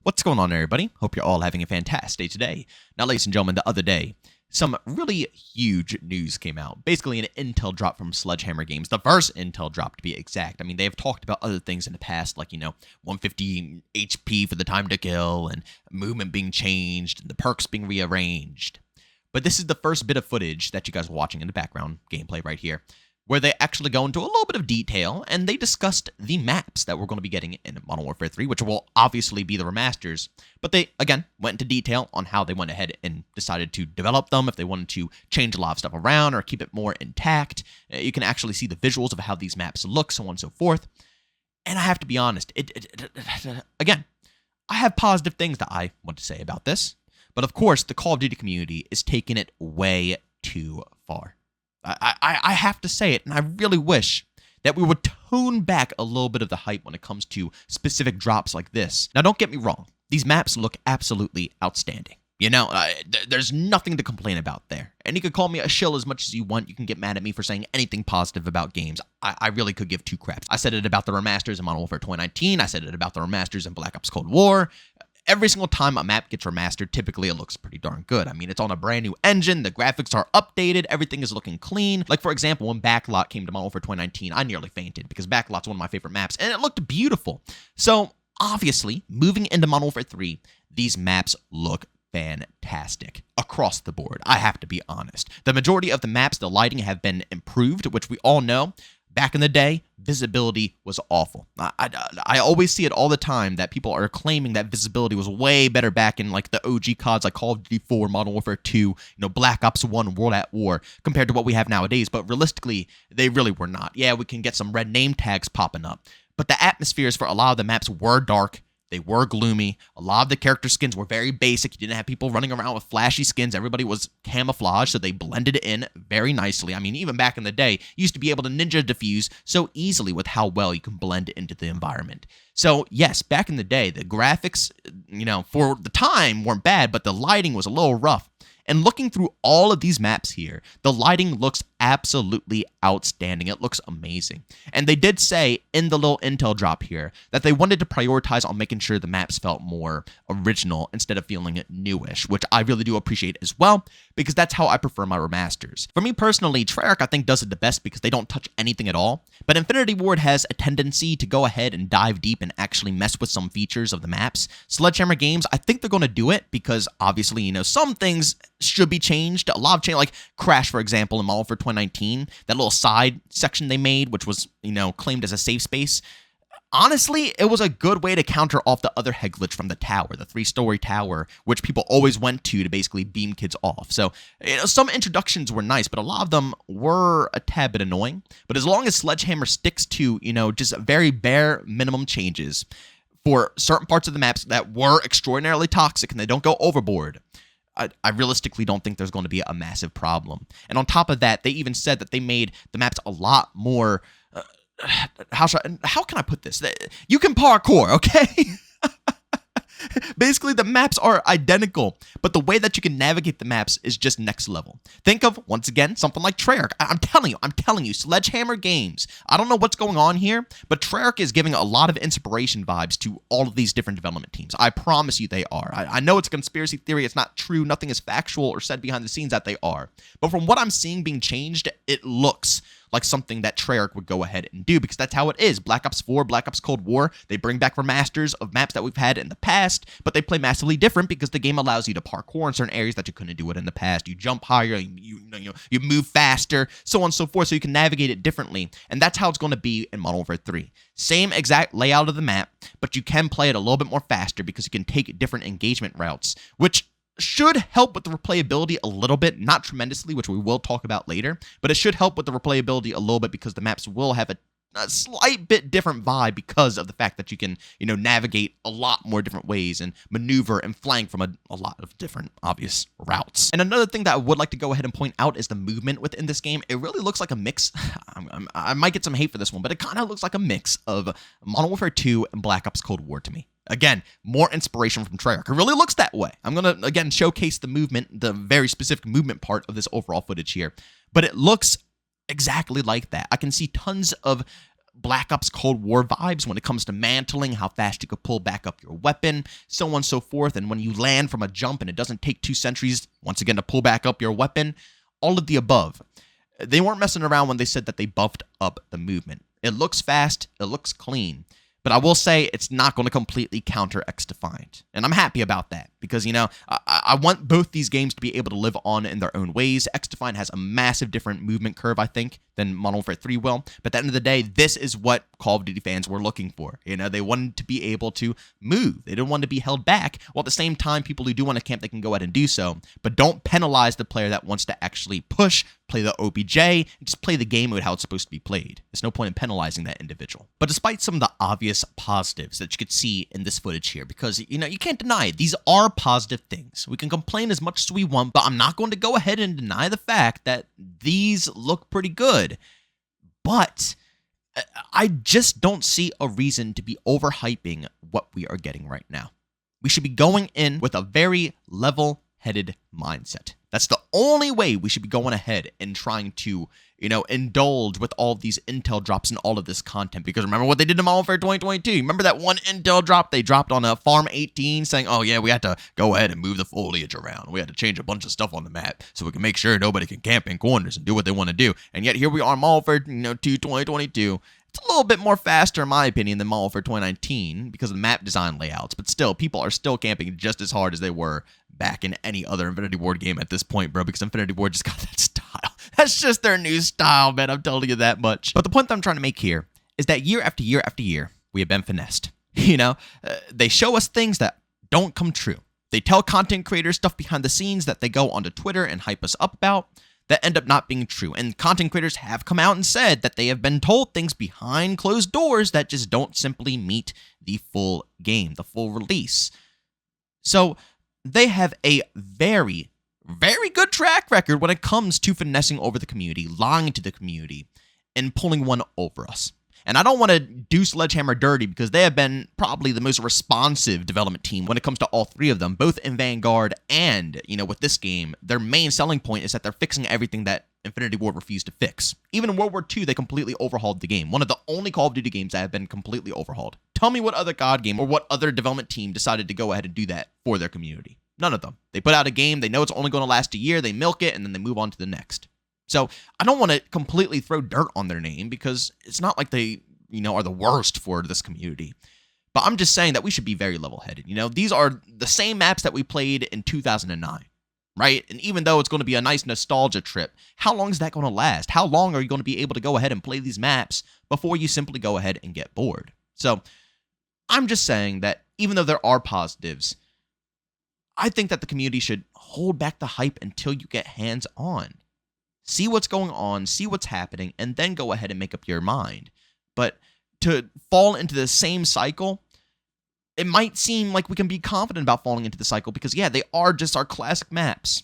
What's going on, everybody? Hope you're all having a fantastic day today. Now, ladies and gentlemen, the other day, some really huge news came out. Basically, an intel drop from Sledgehammer Games. The first intel drop, to be exact. I mean, they have talked about other things in the past, like, 150 HP for the time to kill, and movement being changed, and the perks being rearranged. But this is the first bit of footage that you guys are watching in the background, gameplay right here, where they actually go into a little bit of detail, and they discussed the maps that we're going to be getting in Modern Warfare 3, which will obviously be the remasters. But they, again, went into detail on how they went ahead and decided to develop them, if they wanted to change a lot of stuff around or keep it more intact. You can actually see the visuals of how these maps look, so on and so forth. And I have to be honest, again, I have positive things that I want to say about this. But of course, the Call of Duty community is taking it way too far. I have to say it, and I really wish that we would tone back a little bit of the hype when it comes to specific drops like this. Now, don't get me wrong. These maps look absolutely outstanding. There's nothing to complain about there. And you could call me a shill as much as you want. You can get mad at me for saying anything positive about games. I really could give two craps. I said it about the remasters in Modern Warfare 2019. I said it about the remasters in Black Ops Cold War. Every single time a map gets remastered, typically it looks pretty darn good. I mean, it's on a brand new engine, the graphics are updated, everything is looking clean. Like, for example, when Backlot came to Modern Warfare 2019, I nearly fainted because Backlot's one of my favorite maps, and it looked beautiful. So, obviously, moving into Modern Warfare 3, these maps look fantastic across the board. I have to be honest. The majority of the maps, the lighting have been improved, which we all know. Back in the day, visibility was awful. I always see it all the time that people are claiming that visibility was way better back in like the OG CODs like Call of Duty 4, Modern Warfare 2, Black Ops 1, World at War, compared to what we have nowadays. But realistically, they really were not. Yeah, we can get some red name tags popping up. But the atmospheres for a lot of the maps were dark. They were gloomy. A lot of the character skins were very basic. You didn't have people running around with flashy skins. Everybody was camouflaged, so they blended in very nicely. I mean, even back in the day, you used to be able to ninja diffuse so easily with how well you can blend into the environment. So, yes, back in the day, the graphics, for the time weren't bad, but the lighting was a little rough. And looking through all of these maps here, the lighting looks absolutely outstanding. It looks amazing. And they did say in the little intel drop here that they wanted to prioritize on making sure the maps felt more original instead of feeling newish, which I really do appreciate as well, because that's how I prefer my remasters. For me personally, Treyarch I think does it the best because they don't touch anything at all, but Infinity Ward has a tendency to go ahead and dive deep and actually mess with some features of the maps. Sledgehammer Games, I think they're going to do it because obviously, some things should be changed. A lot of change, like Crash, for example, in Modern Warfare 2019, that little side section they made, which was, claimed as a safe space. Honestly, it was a good way to counter off the other head glitch from the tower, the 3-story tower, which people always went to basically beam kids off. So, some introductions were nice, but a lot of them were a tad bit annoying. But as long as Sledgehammer sticks to, just very bare minimum changes for certain parts of the maps that were extraordinarily toxic and they don't go overboard, I realistically don't think there's going to be a massive problem. And on top of that, they even said that they made the maps a lot more... how can I put this? You can parkour, okay? Basically, the maps are identical, but the way that you can navigate the maps is just next level. Think of, once again, something like Treyarch. I'm telling you, Sledgehammer Games. I don't know what's going on here, but Treyarch is giving a lot of inspiration vibes to all of these different development teams. I promise you they are. I know it's a conspiracy theory. It's not true. Nothing is factual or said behind the scenes that they are. But from what I'm seeing being changed, it looks like something that Treyarch would go ahead and do, because that's how it is. Black Ops 4, Black Ops Cold War, they bring back remasters of maps that we've had in the past, but they play massively different because the game allows you to parkour in certain areas that you couldn't do it in the past. You jump higher, you move faster, so on and so forth, so you can navigate it differently. And that's how it's going to be in Modern Warfare 3. Same exact layout of the map, but you can play it a little bit more faster because you can take different engagement routes, which should help with the replayability a little bit, not tremendously, which we will talk about later, but it should help with the replayability a little bit because the maps will have a slight bit different vibe because of the fact that you can, navigate a lot more different ways and maneuver and flank from a lot of different obvious routes. And another thing that I would like to go ahead and point out is the movement within this game. It really looks like a mix. I might get some hate for this one, but it kind of looks like a mix of Modern Warfare 2 and Black Ops Cold War to me. Again, more inspiration from Treyarch. It really looks that way. I'm going to, again, showcase the movement, the very specific movement part of this overall footage here. But it looks exactly like that. I can see tons of Black Ops Cold War vibes when it comes to mantling, how fast you could pull back up your weapon, so on and so forth. And when you land from a jump and it doesn't take 2 sentries, once again, to pull back up your weapon, all of the above. They weren't messing around when they said that they buffed up the movement. It looks fast, it looks clean. But I will say it's not going to completely counter X-Defiant. And I'm happy about that because, I want both these games to be able to live on in their own ways. X-Defiant has a massive different movement curve, I think, than Modern Warfare 3 will. But at the end of the day, this is what Call of Duty fans were looking for. They wanted to be able to move. They didn't want to be held back. While at the same time, people who do want to camp, they can go ahead and do so. But don't penalize the player that wants to actually push, play the OBJ, and just play the game mode how it's supposed to be played. There's no point in penalizing that individual. But despite some of the obvious positives that you could see in this footage here, because, you can't deny it. These are positive things. We can complain as much as we want, but I'm not going to go ahead and deny the fact that these look pretty good. But I just don't see a reason to be overhyping what we are getting right now. We should be going in with a very level-headed mindset. That's the only way we should be going ahead and trying to, indulge with all of these intel drops and all of this content. Because remember what they did in Modern Warfare 2022? Remember that one intel drop they dropped on a Farm 18 saying, oh yeah, we had to go ahead and move the foliage around. We had to change a bunch of stuff on the map so we can make sure nobody can camp in corners and do what they want to do. And yet here we are in Modern Warfare 2 2022. It's a little bit more faster, in my opinion, than Modern Warfare 2019 because of the map design layouts. But still, people are still camping just as hard as they were back in any other Infinity Ward game at this point, bro, because Infinity Ward just got that style. That's just their new style, man. I'm telling you that much. But the point that I'm trying to make here is that year after year after year, we have been finessed. They show us things that don't come true. They tell content creators stuff behind the scenes that they go onto Twitter and hype us up about that end up not being true. And content creators have come out and said that they have been told things behind closed doors that just don't simply meet the full game, the full release. So they have a very, very good track record when it comes to finessing over the community, lying to the community, and pulling one over us. And I don't want to do Sledgehammer dirty because they have been probably the most responsive development team when it comes to all three of them, both in Vanguard and, with this game. Their main selling point is that they're fixing everything that Infinity Ward refused to fix. Even in World War II, they completely overhauled the game. One of the only Call of Duty games that have been completely overhauled. Tell me what other COD game or what other development team decided to go ahead and do that for their community. None of them. They put out a game, they know it's only going to last a year, they milk it, and then they move on to the next. So I don't want to completely throw dirt on their name because it's not like they, are the worst for this community. But I'm just saying that we should be very level-headed. These are the same maps that we played in 2009, right? And even though it's going to be a nice nostalgia trip, how long is that going to last? How long are you going to be able to go ahead and play these maps before you simply go ahead and get bored? So I'm just saying that even though there are positives, I think that the community should hold back the hype until you get hands-on. See what's going on, see what's happening, and then go ahead and make up your mind. But to fall into the same cycle, it might seem like we can be confident about falling into the cycle because, yeah, they are just our classic maps.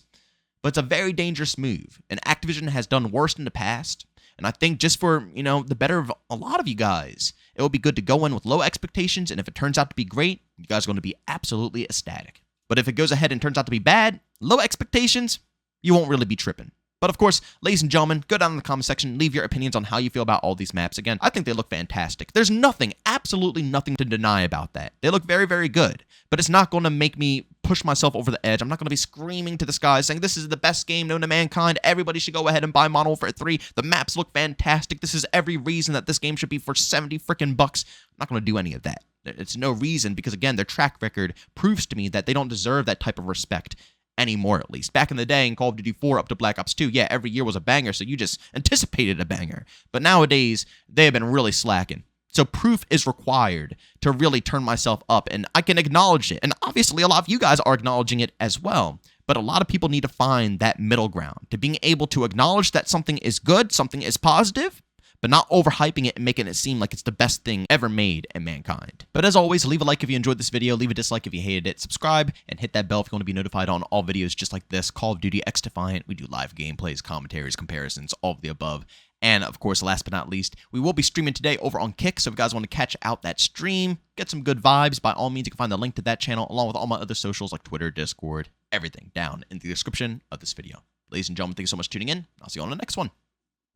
But it's a very dangerous move, and Activision has done worse in the past. And I think just for, the better of a lot of you guys, it would be good to go in with low expectations, and if it turns out to be great, you guys are going to be absolutely ecstatic. But if it goes ahead and turns out to be bad, low expectations, you won't really be tripping. But of course, ladies and gentlemen, go down in the comment section, leave your opinions on how you feel about all these maps. Again, I think they look fantastic. There's nothing, absolutely nothing to deny about that. They look very, very good. But it's not going to make me push myself over the edge. I'm not going to be screaming to the sky saying this is the best game known to mankind. Everybody should go ahead and buy Modern Warfare 3. The maps look fantastic. This is every reason that this game should be for 70 freaking bucks. I'm not going to do any of that. It's no reason because, again, their track record proves to me that they don't deserve that type of respect anymore, at least. Back in the day in Call of Duty 4 up to Black Ops 2, yeah, every year was a banger, so you just anticipated a banger. But nowadays, they have been really slacking. So proof is required to really turn myself up, and I can acknowledge it. And obviously, a lot of you guys are acknowledging it as well. But a lot of people need to find that middle ground, to being able to acknowledge that something is good, something is positive, but not overhyping it and making it seem like it's the best thing ever made in mankind. But as always, leave a like if you enjoyed this video, leave a dislike if you hated it, subscribe, and hit that bell if you want to be notified on all videos just like this. Call of Duty X-Defiant, we do live gameplays, commentaries, comparisons, all of the above. And of course, last but not least, we will be streaming today over on Kick, so if you guys want to catch out that stream, get some good vibes, by all means, you can find the link to that channel along with all my other socials like Twitter, Discord, everything down in the description of this video. Ladies and gentlemen, thank you so much for tuning in. I'll see you on the next one.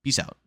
Peace out.